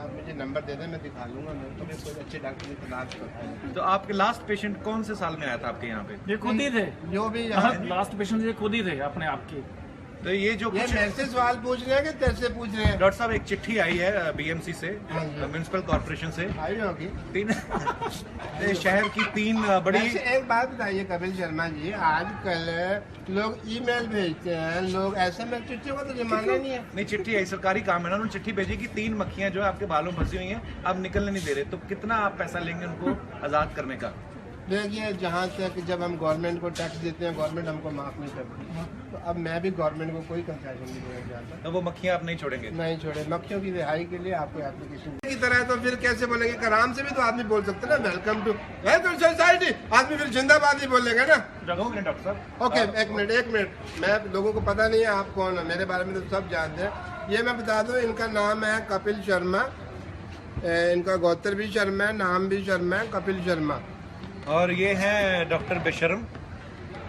आप मुझे नंबर दे दें, मैं दिखा लूंगा। मेरे को भी कोई अच्छे डॉक्टर की तलाश करता है। तो आपके लास्ट पेशेंट कौन से साल में आया था आपके यहाँ पे? ये खुद ही थे, जो भी यहाँ लास्ट पेशेंट ये खुद ही थे अपने आप के। तो ये जो ये कुछ मेरे से सवाल पूछ रहे हैं कि तेरे से पूछ रहे हैं? डॉक्टर साहब, एक चिट्ठी आई है बीएमसी से, हाँ जी। म्यूनिसिपल कॉर्पोरेशन से। आई होगी। तीन शहर की तीन बड़ी। वैसे एक बात बताइए कपिल शर्मा जी, आजकल लोग ईमेल भेजते हैं, लोग एसएमएस, चिट्ठियों का तो जमाना नहीं है। नहीं, चिट्ठी आई, सरकारी काम है ना। उन्होंने चिट्ठी भेजी कि 3 मक्खियां जो है आपके बालों में फंसी हुई हैं, आप निकलने नहीं दे रहे। तो कितना आप पैसा लेंगे उनको आजाद करने का? देखिए, जहाँ तक जब हम गवर्नमेंट को टैक्स देते हैं, गवर्नमेंट हमको माफ नहीं करती, तो अब मैं भी गवर्नमेंट को कोई कंसेशन नहीं देना चाहता। तो वो मक्खियां आप नहीं छोड़ेंगे? नहीं छोड़े। मक्खियों की रिहाई के लिए आपको एप्लीकेशन की तरह है, तो फिर कैसे बोलेंगे? कराम से भी तो आदमी बोल सकते ना, वेलकम टू सोसाइटी। आदमी फिर जिंदाबाद ही बोलेगा ना। डॉक्टर साहब, ओके, एक मिनट। मैं लोगों को पता नहीं है आप कौन है, मेरे बारे में तो सब जानते हैं। ये मैं बता दूं, इनका नाम है कपिल शर्मा, इनका गोत्र भी शर्मा है, नाम भी शर्मा है, कपिल शर्मा। और ये है डॉक्टर बेशरम।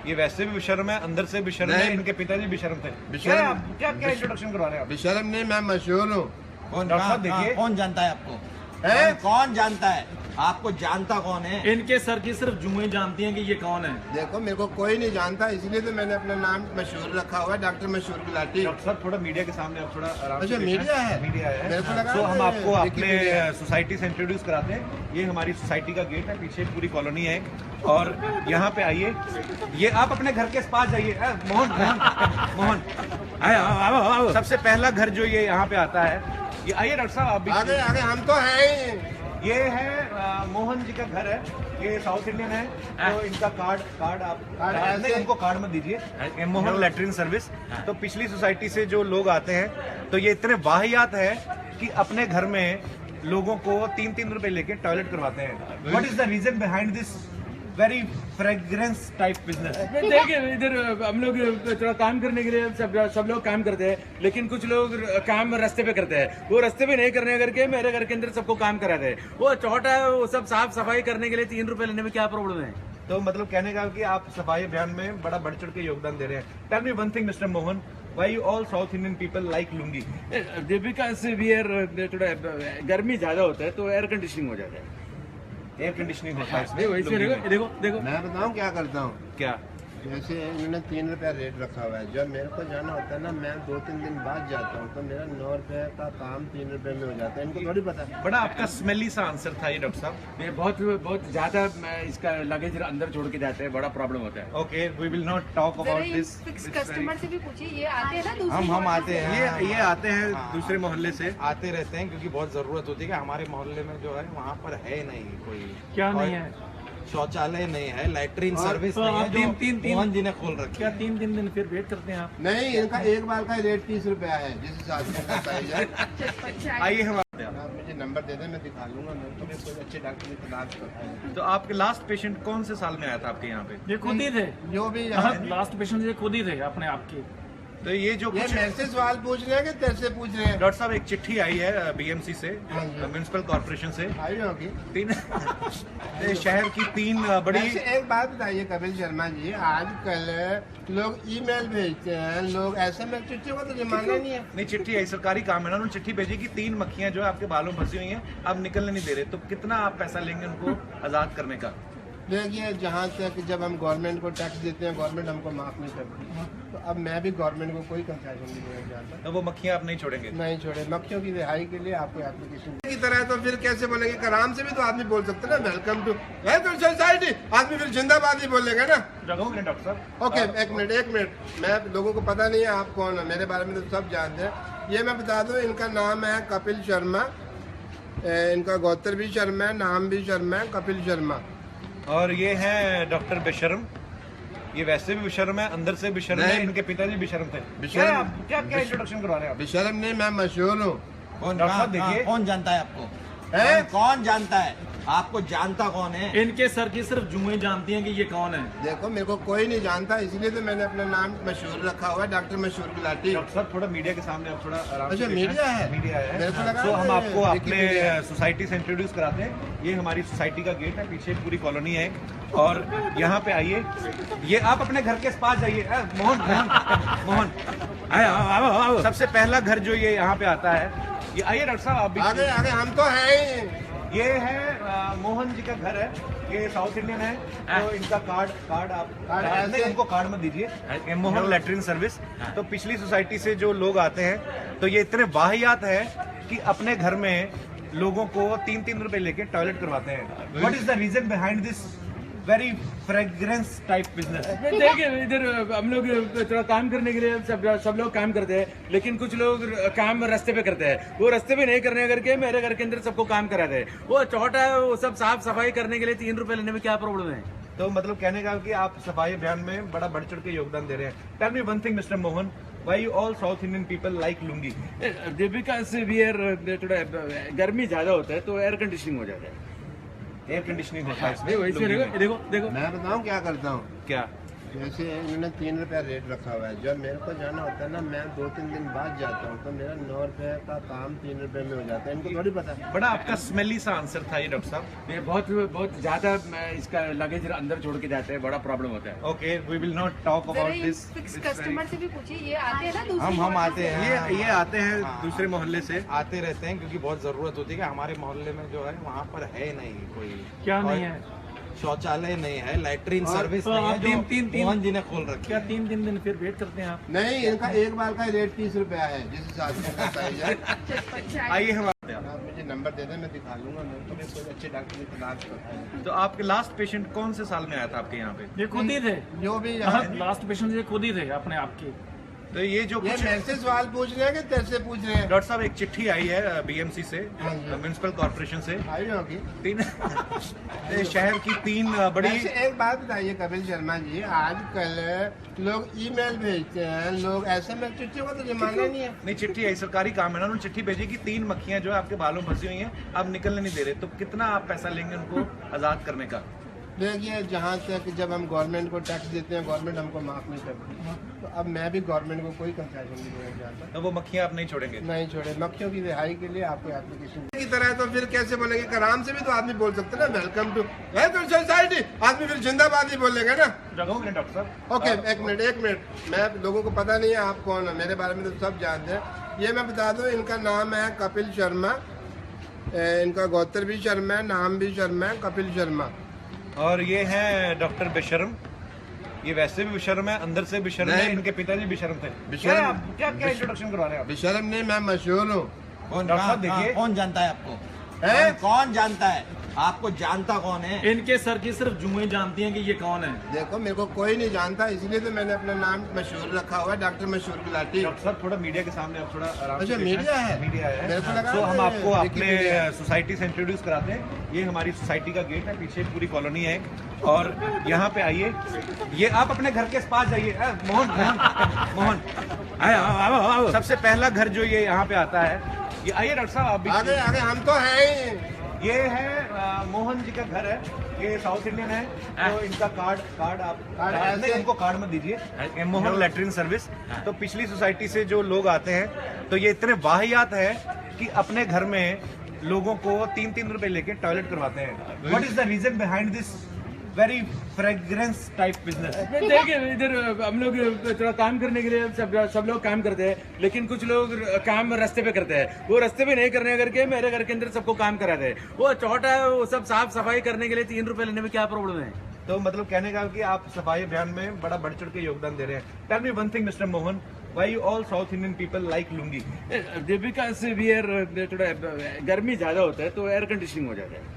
ये वैसे भी बेशरम है, अंदर से बेशरम है। इनके पिताजी बेशरम थे। क्या इंट्रोडक्शन करवा रहे हैं आप? बेशरम नहीं, मैं मशहूर हूँ। डॉक्टर साहब देखिए, कौन जानता है आपको? है? कौन जानता है आपको? जानता कौन है? इनके सर की सिर्फ जुएं जानती हैं कि ये कौन है। देखो, मेरे को कोई नहीं जानता, इसलिए तो मैंने अपना नाम मशहूर रखा हुआ है, डॉक्टर मशहूर गुलाटी। डॉक्टर साहब थोड़ा मीडिया के सामने आप थोड़ा आराम से अच्छा, बैठें। मीडिया है? मीडिया है। मेरे को लगा तो हम कि आपको अपने विकिपीडिया। सोसाइटी से इंट्रोड्यूस कराते हैं। ये हमारी सोसाइटी का गेट है, पीछे पूरी कॉलोनी है। और यहाँ पे आइए, ये आप अपने घर के पास जाइए। मोहन आओ। सबसे पहला घर जो ये यहाँ पे आता है, ये आइए डॉक्टर साहब, आप भी आगे हम तो हैं ही। ये है मोहन जी का घर है। ये साउथ इंडियन है, तो इनका कार्ड आप नहीं, इनको कार्ड मत दीजिए। Mohan latrine service. तो पिछली सोसाइटी से जो लोग आते हैं, तो ये इतने वाहियात है कि अपने घर में लोगों को 3-3 रुपए लेके टॉयलेट करवाते हैं। What is the reason behind this very fragrance type business? देखिए, इधर हम लोग थोड़ा काम करने के लिए सब लोग काम करते हैं, लेकिन कुछ लोग काम रास्ते पे करते हैं। वो रास्ते पे नहीं करने करके मेरे घर के अंदर सबको काम कराते हैं। वो छोटा है, वो सब साफ सफाई करने के लिए 3 रुपए लेने में क्या प्रॉब्लम है? तो मतलब कहने का कि आप सफाई अभियान में बड़ा बढ़ चढ़ के योगदान दे रहे हैं। Tell me one thing mister Mohan, why you all South Indian people like lungi? Because we are थोड़ा गर्मी ज्यादा होता है तो एयर कंडीशनिंग हो जाता है। एयर कंडीशनिंग होता है इसमें। वैसे देखो मैं बताऊं क्या करता हूँ? क्या? जैसे इन्होंने 3 रुपया रेट रखा हुआ है। जब मेरे को जाना होता है ना, मैं 2-3 दिन बाद जाता हूँ, तो मेरा 9 रुपये का काम 3 रुपये में हो जाता है। इनको थोड़ी पता है। बड़ा आपका स्मेली सा आंसर था ये डॉक्टर साहब। ये बहुत ज्यादा इसका लगेज अंदर छोड़ के जाते हैं, बड़ा प्रॉब्लम होता है। Okay, we will not talk about this. Fix customer से भी पूछिए, ये आते हैं ना दूसरी हम आते हैं। ये आते हैं दूसरे मोहल्ले से। आते रहते हैं क्योंकि बहुत जरूरत होती है कि हमारे मोहल्ले में जो है वहाँ पर है नहीं कोई। क्या नहीं है? शौचालय नहीं है, लैट्रिन सर्विस तो नहीं है, आप जो तीन मोहन जी ने खोल रखी क्या है। 3 दिन फिर वेट करते हैं आप? नहीं, इनका एक बार का रेट 30 रुपया है, जिस हिसाब से इनका साइज है। अच्छा, आइए हम आते हैं। आप मुझे नंबर दे दें, मैं दिखा लूंगा। मेरे को भी कोई अच्छे डॉक्टर की तलाश करता है। तो आपके लास्ट पेशेंट कौन से साल में आया था आपके यहाँ पे? ये खुद ही थे, जो भी यहाँ लास्ट पेशेंट ये खुद ही थे अपने आप के। तो ये जो ये कुछ मेरे से सवाल पूछ रहे हैं कि तेरे से पूछ रहे हैं? डॉक्टर साहब, एक चिट्ठी आई है बीएमसी से, हाँ जी। म्यूनिसिपल कॉर्पोरेशन से। आई होगी। तीन शहर की 3 बड़ी। वैसे एक बात बताइए कपिल शर्मा जी, आजकल लोग ईमेल भेजते हैं, लोग एसएमएस, चिट्ठियों का तो जमाना नहीं है। नहीं, चिट्ठी आई, सरकारी काम है ना। उन्होंने चिट्ठी भेजी कि 3 मक्खियां जो है आपके बालों में फंसी हुई हैं, आप निकलने नहीं दे रहे। तो कितना आप पैसा लेंगे उनको आजाद करने का? देखिए, जहाँ तक जब हम गवर्नमेंट को टैक्स देते हैं, गवर्नमेंट हमको माफ नहीं करती, तो अब मैं भी गवर्नमेंट को कोई कंसेशन नहीं देना चाहता। तो वो मक्खियां आप नहीं छोड़ेंगे? नहीं छोड़े। मक्खियों की रिहाई के लिए आपको एप्लीकेशन की तरह है, तो फिर कैसे बोलेंगे? कराम से भी तो आदमी बोल सकते ना, वेलकम टू सोसाइटी। आदमी फिर जिंदाबाद ही बोलेगा ना। डॉक्टर साहब, ओके, एक मिनट। मैं लोगों को पता नहीं है आप कौन है, मेरे बारे में तो सब जानते हैं। ये मैं बता दूं, इनका नाम है कपिल शर्मा, इनका गोत्र भी शर्मा है, नाम भी शर्मा है, कपिल शर्मा। और ये है डॉक्टर बेशरम। ये वैसे भी बेशरम है, अंदर से बेशरम है। नहीं। इनके पिताजी बेशरम थे। बेशरम। क्या इंट्रोडक्शन करवा रहे हैं आप? बेशरम नहीं, मैं मशहूर हूँ। डॉक्टर साहब देखिए, कौन जानता है आपको? है? कौन जानता है आपको? जानता कौन है? इनके सर की सिर्फ जुएं जानती हैं कि ये कौन है। देखो, मेरे को कोई नहीं जानता, इसलिए तो मैंने अपना नाम मशहूर रखा हुआ है, डॉक्टर मशहूर गुलाटी। डॉक्टर साहब थोड़ा मीडिया के सामने आप थोड़ा आराम से अच्छा, बैठें। मीडिया है? मीडिया है। मेरे को लगा तो हम कि आपको अपने विकिपीडिया। सोसाइटी से इंट्रोड्यूस कराते हैं। ये हमारी सोसाइटी का गेट है, पीछे पूरी कॉलोनी है। और यहाँ पे आइए, ये आप अपने घर के पास जाइए। मोहन आओ। सबसे पहला घर जो ये यहाँ पे आता है, ये आइए डॉक्टर साहब, आप भी आगे आगे हम तो हैं ही। ये है मोहन जी का घर है, ये साउथ इंडियन है, तो इनका कार्ड आप नहीं, उनको कार्ड मत दीजिए, मोहन लैट्रिन सर्विस। तो पिछली सोसाइटी से जो लोग आते हैं, तो ये इतने वाहियात है कि अपने घर में लोगों को 3-3 रुपए लेके टॉयलेट करवाते हैं। What is the reason behind this very fragrance type business? देखिए, इधर हम लोग थोड़ा काम करने के लिए सब लोग काम करते हैं, लेकिन कुछ लोग काम रास्ते पे करते हैं। वो रास्ते पे नहीं करने करके मेरे घर के अंदर सबको काम कराते हैं। वो चौटा है, वो सब साफ सफाई करने के लिए 3 रुपए लेने में क्या प्रॉब्लम है? तो मतलब कहने का कि आप सफाई अभियान में बड़ा बढ़ चढ़ के योगदान दे रहे हैं। Tell me one thing mister Mohan, why you all south Indian people like lungi? Because थोड़ा गर्मी ज्यादा होता है तो एयर कंडीशनिंग हो जाता है। एयर कंडीशनिंग होता है इसमें। वैसे लुंगी में। देखो देखो मैं बताऊं क्या करता हूँ। क्या? जैसे इन्होंने 3 रुपया रेट रखा हुआ है, जब मेरे को जाना होता है ना, मैं 2-3 दिन बाद जाता हूँ, तो मेरा 9 रुपये का काम 3 रुपये में हो जाता है। इनको थोड़ी पता है। बड़ा आपका स्मेली सा आंसर था ये डॉक्टर साहब। ये बहुत ज्यादा इसका लगेज अंदर छोड़ के जाते हैं, बड़ा प्रॉब्लम होता है। Okay, we will not talk जरा अबाउट ये दिस। फिक्स कस्टमर से भी पूछिए, ये आते हैं ना दूसरी हम मोहल्ले आते से? हैं। ये आते हैं हाँ। दूसरे मोहल्ले से। आते रहते हैं क्योंकि बहुत जरूरत होती है कि हमारे मोहल्ले में जो है वहाँ पर है नहीं कोई। क्या और नहीं है? शौचालय नहीं है, लैट्रिन और सर्विस तो नहीं है, आप जो तीन- मोहन जी ने खोल रखी क्या है। 3 दिन फिर वेट करते हैं आप? नहीं, इनका एक बार का रेट 30 रुपया है, जिस हिसाब से इनका प्राइस है। अच्छा, आइए हम आते हैं। आप मुझे नंबर दे दें, मैं दिखा लूंगा। मैं तो कोई अच्छे डॉक्टर की तलाश करता हूँ। तो आपके लास्ट पेशेंट कौन से साल में आया था आपके यहाँ पे? ये खुद ही थे। जो भी यहाँ लास्ट पेशेंट ये खुद ही थे अपने आप के। तो ये जो ये कुछ मेरे से सवाल पूछ रहे हैं कि तेरे से पूछ रहे हैं? डॉक्टर साहब, एक चिट्ठी आई है बीएमसी से, हाँ जी। म्युनिसिपल कॉर्पोरेशन से। आई होगी। 3 शहर की 3 बड़ी। वैसे एक बात बताइए कपिल शर्मा जी, आजकल लोग ईमेल भेजते हैं, लोग SMS, चिट्ठियों का तो जमाना नहीं है। नहीं, चिट्ठी आई, सरकारी काम है ना। उन्होंने चिट्ठी भेजी कि 3 मक्खियां जो है आपके बालों में फंसी हुई हैं, आप निकलने नहीं दे रहे। तो कितना आप पैसा लेंगे उनको आजाद करने का? देखिए, जहाँ तक जब हम गवर्नमेंट को टैक्स देते हैं, गवर्नमेंट हमको माफ नहीं करती, तो अब मैं भी गवर्नमेंट को कोई कंसेशन नहीं देना चाहता। तो वो मक्खियां आप नहीं छोड़ेंगे? नहीं छोड़े। मक्खियों की रिहाई के लिए आपको एप्लीकेशन की तरह है, तो फिर कैसे बोलेंगे? कराम से भी तो आदमी बोल सकते ना, वेलकम टू सोसाइटी। आदमी फिर जिंदाबाद ही बोलेगा ना। डॉक्टर साहब, ओके, एक मिनट। मैं लोगों को पता नहीं है आप कौन है, मेरे बारे में तो सब जानते हैं। ये मैं बता दूं, इनका नाम है कपिल शर्मा। इनका गोत्र भी शर्मा है, नाम भी शर्मा है, कपिल शर्मा। और ये है डॉक्टर बेशरम। ये वैसे भी बेशरम है, अंदर से बेशरम है। नहीं। इनके पिताजी बेशरम थे। बेशरम- क्या आप क्या इंट्रोडक्शन करवा रहे हैं आप? बेशरम नहीं, मैं मशहूर हूँ। कौन डॉक्टर साहब, कहाँ- देखिए। कौन जानता है आपको? हैं? कौन जानता है आपको? जानता कौन है? इनके सर की सिर्फ जुम्मे जानती हैं कि ये कौन है। देखो, मेरे को कोई नहीं जानता, इसलिए तो मैंने अपना नाम मशहूर रखा हुआ है, डॉक्टर मशहूर गुलाटी। डॉक्टर साहब, थोड़ा मीडिया के सामने आप थोड़ा आराम से अच्छा, पेश मीडिया है? मीडिया मेरे को है। लगा तो हम ये आपको अपने विकिपीडिया। सोसाइटी से इंट्रोड्यूस कराते हैं। ये हमारी सोसाइटी का गेट है, पीछे पूरी कॉलोनी है। और यहाँ पे आइए, ये आप अपने घर के पास जाइए। मोहन आओ। सबसे पहला घर जो ये यहाँ पे आता है, ये आइए डॉक्टर साहब, आप भी। आगे आगे हम तो हैं ही। ये है मोहन जी का घर है, ये साउथ इंडियन है, तो इनका कार्ड आप नहीं, उनको कार्ड मत दीजिए, मोहन लैट्रिन सर्विस। तो पिछली सोसाइटी से जो लोग आते हैं, तो ये इतने वाहियात है कि अपने घर में लोगों को 3-3 रुपए लेके टॉयलेट करवाते हैं। What is the reason behind this very fragrance type business? देखिए, इधर हम लोग थोड़ा काम करने के लिए सब लोग काम करते हैं, लेकिन कुछ लोग काम रास्ते पे करते हैं। वो रास्ते पे नहीं करने करके मेरे घर के अंदर सबको काम कराते हैं। वो चौटा है, वो सब साफ सफाई करने के लिए 3 रुपए लेने में क्या प्रॉब्लम है? तो मतलब कहने का कि आप सफाई अभियान में बड़ा बढ़ चढ़ के योगदान दे रहे हैं। Tell me one thing mister Mohan, why you all south Indian people like lungi? Because थोड़ा गर्मी ज्यादा होता है तो एयर कंडीशनिंग हो जाता है।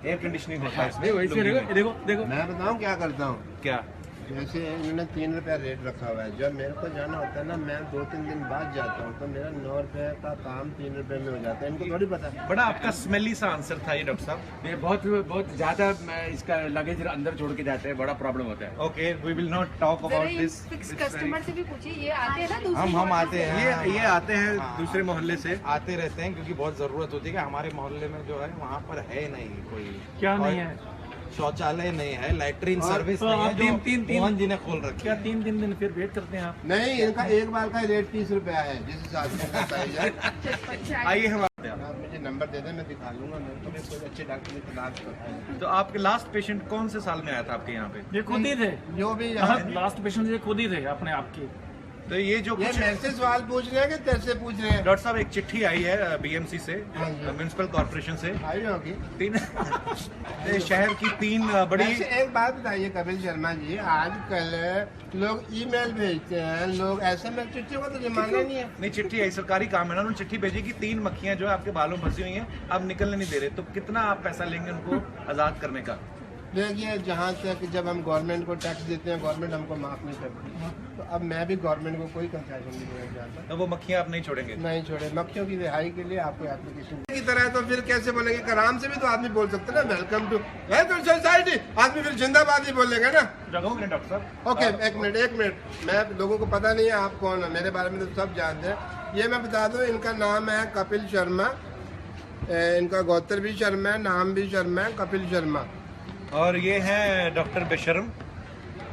एयर कंडीशनिंग होता है इसमें। वैसे लुंगी में। देखो मैं बताऊं क्या करता हूँ। क्या? जैसे इन्होंने 3 रुपया रेट रखा हुआ है, जब मेरे को जाना होता है ना, मैं 2-3 दिन बाद जाता हूँ, तो मेरा 9 रुपये का काम 3 रुपये में हो जाता है। इनको थोड़ी पता है। बड़ा आपका स्मेली सा आंसर था ये डॉक्टर साहब। ये बहुत ज्यादा इसका लगेज अंदर छोड़ के जाते हैं, बड़ा प्रॉब्लम होता है। Okay, we will not talk जरा अबाउट ये दिस। फिक्स कस्टमर से भी पूछिए, ये आते हैं ना दूसरी हम मोहल्ले आते से? हैं। ये आते हैं हाँ। दूसरे मोहल्ले से। आते रहते हैं क्योंकि बहुत जरूरत होती है कि हमारे मोहल्ले में जो है वहाँ पर है नहीं कोई। क्या और नहीं है? शौचालय नहीं है, लैट्रिन और सर्विस तो नहीं है, आप जो तीन- मोहन जी ने खोल रखी क्या है। 3 दिन फिर वेट करते हैं आप? नहीं, इनका एक बार का रेट 30 रुपया है, जिस हिसाब से इनका प्राइस है। अच्छा, आइए हम आते हैं। आप मुझे नंबर दे दें, मैं दिखा लूंगा। मैं तो कोई अच्छे डॉक्टर की तलाश करता हूँ। तो आपके लास्ट पेशेंट कौन से साल में आया था आपके यहाँ पे? ये खुद ही थे। जो भी यहाँ लास्ट पेशेंट ये खुद ही थे अपने आप के। तो ये जो ये कुछ मेरे से सवाल पूछ रहे हैं कि तेरे से पूछ रहे हैं? डॉक्टर साहब एक चिट्ठी आई है बीएमसी से, हाँ जी। म्युनिसिपल कॉर्पोरेशन से, आई होगी। तीन शहर की तीन बड़ी वैसे एक बात बताइए कपिल शर्मा जी, आजकल लोग ईमेल भेजते हैं, लोग एसएमएस, चिट्ठी का तो जमाना नहीं है। नहीं, चिट्ठी आई, सरकारी काम है ना, उन्होंने चिट्ठी भेजी कि 3 मक्खियां जो है आपके बालों में फंसी हुई हैं, अब निकलने नहीं दे रहे, तो कितना आप पैसा लेंगे उनको आजाद करने का? देखिए, जहाँ तक जब हम गवर्नमेंट को टैक्स देते हैं, गवर्नमेंट हमको माफ नहीं करती, तो अब मैं भी गवर्नमेंट को कोई कंसेशन नहीं देना चाहता। तो वो मक्खियां आप नहीं छोड़ेंगे? नहीं छोड़े। मक्खियों की रिहाई के लिए आपको एप्लीकेशन की तरह है, तो फिर कैसे बोलेंगे? कराम से भी तो आदमी बोल सकते ना, वेलकम टू सोसाइटी, आदमी फिर जिंदाबाद ही बोलेगा ना। जगह डॉक्टर साहब। ओके, एक मिनट, मैं लोगों को पता नहीं है आप कौन है, मेरे बारे में तो सब जानते हैं। ये मैं बता दूं, इनका नाम है कपिल शर्मा, इनका गोत्र भी शर्मा है, नाम भी शर्मा है, कपिल शर्मा। और ये हैं डॉक्टर बेशरम,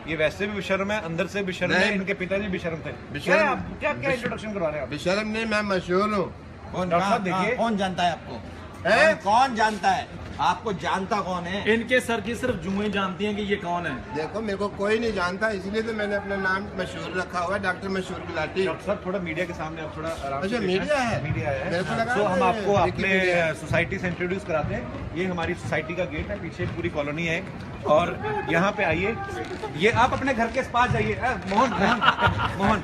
ये वैसे भी बेशरम है, अंदर से बेशरम है, नहीं। इनके पिताजी बेशरम थे। बेशरम- क्या आप क्या इंट्रोडक्शन करवा रहे हैं आप? बेशरम नहीं, मैं मशहूर हूँ। डॉक्टर साहब देखिए, कौन जानता है आपको? है? कौन जानता है आपको? जानता कौन है? इनके सर की सिर्फ जुएं जानती हैं कि ये कौन है। देखो, मेरे को कोई नहीं जानता, इसलिए तो मैंने अपना नाम मशहूर रखा हुआ है, डॉक्टर मशहूर गुलाटी। डॉक्टर साहब थोड़ा मीडिया के सामने आप थोड़ा आराम से अच्छा, पेश मीडिया है? मीडिया मेरे को लगा तो हम ये आपको अपने विकिपीडिया है। सोसाइटी से इंट्रोड्यूस कराते हैं। ये हमारी सोसाइटी का गेट है, पीछे पूरी कॉलोनी है, और यहाँ पे आइए, ये आप अपने घर के पास जाइए। मोहन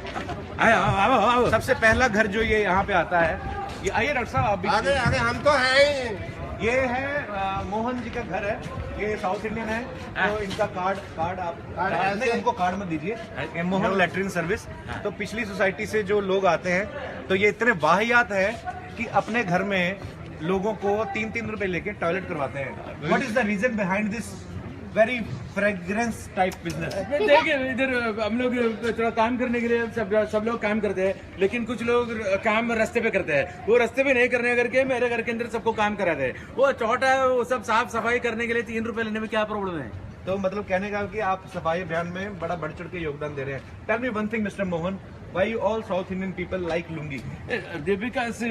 आओ। सबसे पहला घर जो ये यहाँ पे आता है, ये आइए डॉक्टर साहब, आप भी आगे हम तो हैं ही। ये है मोहन जी का घर है, ये साउथ इंडियन है, तो इनका कार्ड आप ऐसे- नहीं, उनको कार्ड मत दीजिए। Mohan latrine service. तो पिछली सोसाइटी से जो लोग आते हैं, तो ये इतने वाहियात है कि अपने घर में लोगों को 3-3 रुपए लेके टॉयलेट करवाते हैं। What is the reason behind this very fragrance type business? देखिए, इधर हम लोग थोड़ा काम करने के लिए सब लोग काम करते हैं, लेकिन कुछ लोग काम रास्ते पे करते हैं, वो रास्ते पे नहीं करने करके मेरे घर के अंदर सबको काम कराते हैं। वो चौटा है, वो सब साफ सफाई करने के लिए 3 रुपए लेने में क्या प्रॉब्लम है? तो मतलब कहने का कि आप सफाई अभियान में बड़ा बढ़ चढ़ के योगदान दे रहे हैं। Tell me one thing mister Mohan, why you all south Indian people like lungi? Because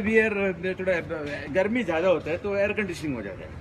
थोड़ा गर्मी ज्यादा होता है तो एयर कंडीशनिंग हो जाता है।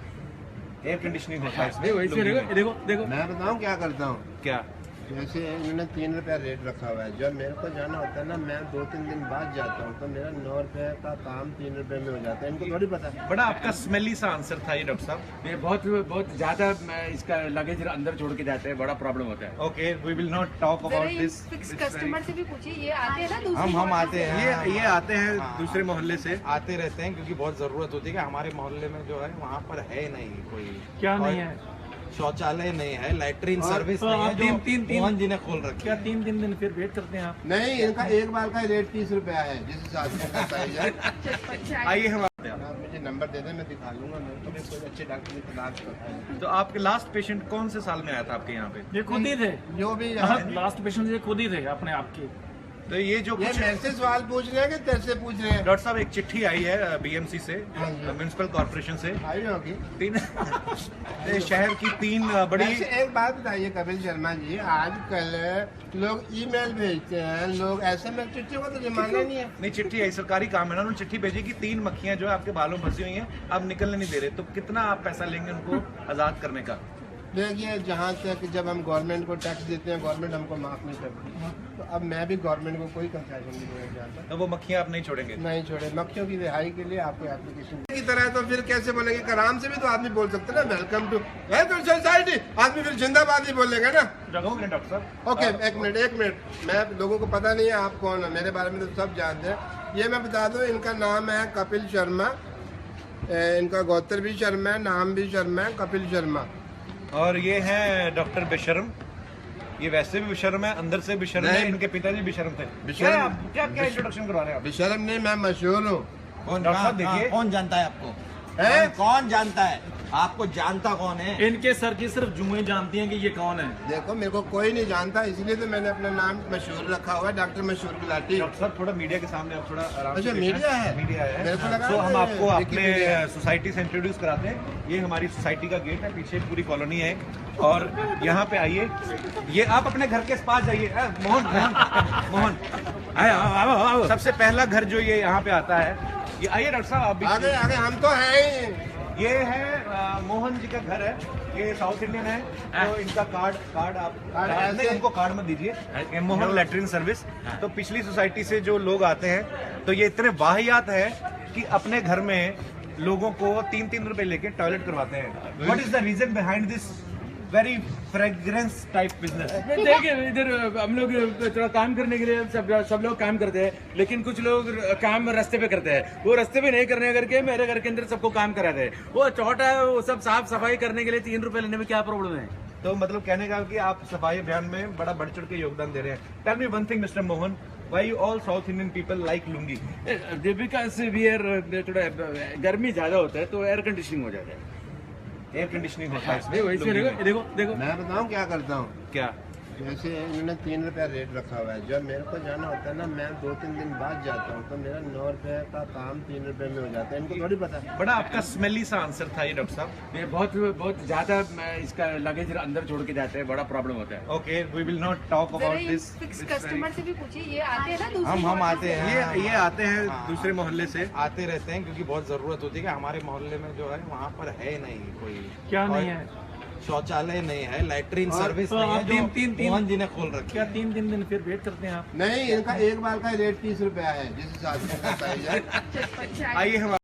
एयर कंडीशनिंग होता है इसमें, देखो इसमें लुंगी में। देखो मैं बताऊँ क्या करता हूँ? क्या? जैसे इन्होंने 3 रुपया रेट रखा हुआ है, जब मेरे को जाना होता है ना, मैं 2-3 दिन बाद जाता हूँ, तो मेरा 9 रुपये का काम 3 रुपये में हो जाता है। इनको थोड़ी पता है। बड़ा आपका स्मेली सा आंसर था ये डॉक्टर साहब। ये बहुत ज्यादा इसका लगेज अंदर छोड़ के जाते हैं, बड़ा प्रॉब्लम होता है। Okay, we will not talk जरा about in this. Fix customer से भी पूछिए, ये आते हैं ना दूसरी हम मोहल्ले आते से? हैं। ये आते हैं हाँ। दूसरे मोहल्ले से। आते रहते हैं क्योंकि बहुत जरूरत होती है कि हमारे मोहल्ले में जो है वहाँ पर है नहीं कोई। क्या और नहीं है? शौचालय नहीं है, लैट्रिन सर्विस तो नहीं है, आप जो तीन- मोहन जी ने खोल रखी क्या है। 3 दिन फिर वेट करते हैं आप? नहीं, इनका एक बार का रेट 30 रुपया है, जिस हिसाब से इनका प्राइस है। चटपट चाय। आइए हम आते हैं। आप मुझे नंबर दे दें, मैं दिखा लूंगा। मैं तो भी कोई अच्छे डॉक्टर की तलाश करता हूँ। तो आपके लास्ट पेशेंट कौन से साल में आया था आपके यहाँ पे? ये खुद ही थे। जो भी लास्ट पेशेंट ये खुद ही थे अपने आप के। तो ये जो ये कुछ मेरे से सवाल पूछ रहे हैं कि तेरे से पूछ रहे हैं? डॉक्टर साहब एक चिट्ठी आई है बीएमसी से, हाँ जी। म्युनिसिपल कॉर्पोरेशन से, आई होगी। तीन शहर की तीन बड़ी वैसे एक बात बताइए कपिल शर्मा जी, आजकल लोग ईमेल भेजते हैं, लोग एसएमएस, चिट्ठी का तो जमाना नहीं है। नहीं, चिट्ठी आई, सरकारी काम है ना, उन्होंने चिट्ठी भेजी कि 3 मक्खियां जो है आपके बालों में फंसी हुई हैं, अब निकलने नहीं दे रहे, तो कितना आप पैसा लेंगे उनको आजाद करने का? देखिए, जहाँ तक जब हम गवर्नमेंट को टैक्स देते हैं, गवर्नमेंट हमको माफ नहीं करती, तो अब मैं भी गवर्नमेंट को कोई कंसेशन नहीं देना चाहता। तो वो मक्खियां आप नहीं छोड़ेंगे? नहीं छोड़े। मक्खियों की रिहाई के लिए आपको एप्लीकेशन की तरह है, तो फिर कैसे बोलेंगे? कराम से भी तो आदमी बोल सकते ना, वेलकम टू सोसाइटी, आदमी फिर जिंदाबाद ही बोलेगा ना। जगह डॉक्टर साहब। ओके, एक मिनट, मैं लोगों को पता नहीं है आप कौन है, मेरे बारे में तो सब जानते हैं। ये मैं बता दूं, इनका नाम है कपिल शर्मा, इनका गोत्र भी शर्मा है, नाम भी शर्मा है, कपिल शर्मा। और ये हैं डॉक्टर बेशरम, ये वैसे भी बेशरम है, अंदर से बेशरम है, नहीं। इनके पिताजी बेशरम थे। बेशरम- क्या आप क्या इंट्रोडक्शन करवा रहे हैं आप? बेशरम नहीं, मैं मशहूर हूँ। कौन डॉक्टर साहब देखिए, कौन जानता है आपको? है? कौन जानता है आपको? जानता कौन है? इनके सर की सिर्फ जुएं जानती हैं कि ये कौन है। देखो, मेरे को कोई नहीं जानता, इसलिए तो मैंने अपना नाम मशहूर रखा हुआ है, डॉक्टर मशहूर गुलाटी। डॉक्टर साहब थोड़ा मीडिया के सामने आप थोड़ा आराम से अच्छा, पेश मीडिया है? मीडिया मेरे को लगा तो हम ये आपको अपने विकिपीडिया है। सोसाइटी से इंट्रोड्यूस कराते हैं। ये हमारी सोसाइटी का गेट है, पीछे पूरी कॉलोनी है, और यहाँ पे आइए, ये आप अपने घर के पास जाइए। मोहन आओ। सबसे पहला घर जो ये यहाँ पे आता है, ये आइए डॉक्टर साहब, आप भी आगे हम तो हैं ही। ये है मोहन जी का घर है, ये साउथ इंडियन है तो इनका कार्ड आप ऐसे- नहीं, उनको कार्ड मत दीजिए। ये मोहन लैट्रिन सर्विस। तो पिछली सोसाइटी से जो लोग आते हैं तो ये इतने वाहियात है कि अपने घर में लोगों को 3-3 रुपए लेके टॉयलेट करवाते हैं। What is the reason behind this very fragrance type business? देखिए इधर हम लोग थोड़ा काम करने के लिए सब लोग काम करते हैं, लेकिन कुछ लोग काम रास्ते पे करते हैं। वो रास्ते पे नहीं करने करके मेरे घर के अंदर सबको काम कराते हैं। वो चौटा है, वो सब साफ सफाई करने के लिए 3 रुपए लेने में क्या प्रॉब्लम है? तो मतलब कहने का कि आप सफाई अभियान में बड़ा बढ़ चढ़ के योगदान दे रहे हैं। Tell me one thing mister Mohan, why you all south Indian people like lungi? Because थोड़ा गर्मी ज्यादा होता है तो एयर कंडीशनिंग हो जाता है। एयर कंडीशनिंग होता है इसमें। देखो इसमें देखो देखो देखो मैं बताऊं क्या करता हूँ। क्या? जैसे इन्होंने 3 रुपया रेट रखा हुआ है, जब मेरे को जाना होता है ना, मैं 2-3 दिन बाद जाता हूँ तो मेरा 9 रुपये का काम 3 रुपये में हो जाता है। इनको थोड़ी पता है। बड़ा आपका स्मेली सा आंसर था ये डॉक्टर साहब। ये बहुत ज्यादा इसका लगेज अंदर छोड़ के जाते हैं, बड़ा प्रॉब्लम होता है। Okay, we will not talk जरा अबाउट ये दिस। फिक्स कस्टमर से भी पूछिए, ये आते हैं ना दूसरे हम मोहल्ले आते से? हैं। ये आते हैं हाँ। दूसरे मोहल्ले से। आते रहते हैं क्योंकि बहुत जरूरत होती है कि हमारे मोहल्ले में जो है वहाँ पर है नहीं कोई। क्या और नहीं है? शौचालय नहीं है, लैट्रिन सर्विस तो नहीं है, आप जो तीन- मोहन जी ने खोल रखी क्या है। 3 दिन फिर वेट करते हैं आप? नहीं, इनका एक बार का रेट 30 रुपया है, जिस हिसाब से इनका प्राइस है। अच्छा, आइए हम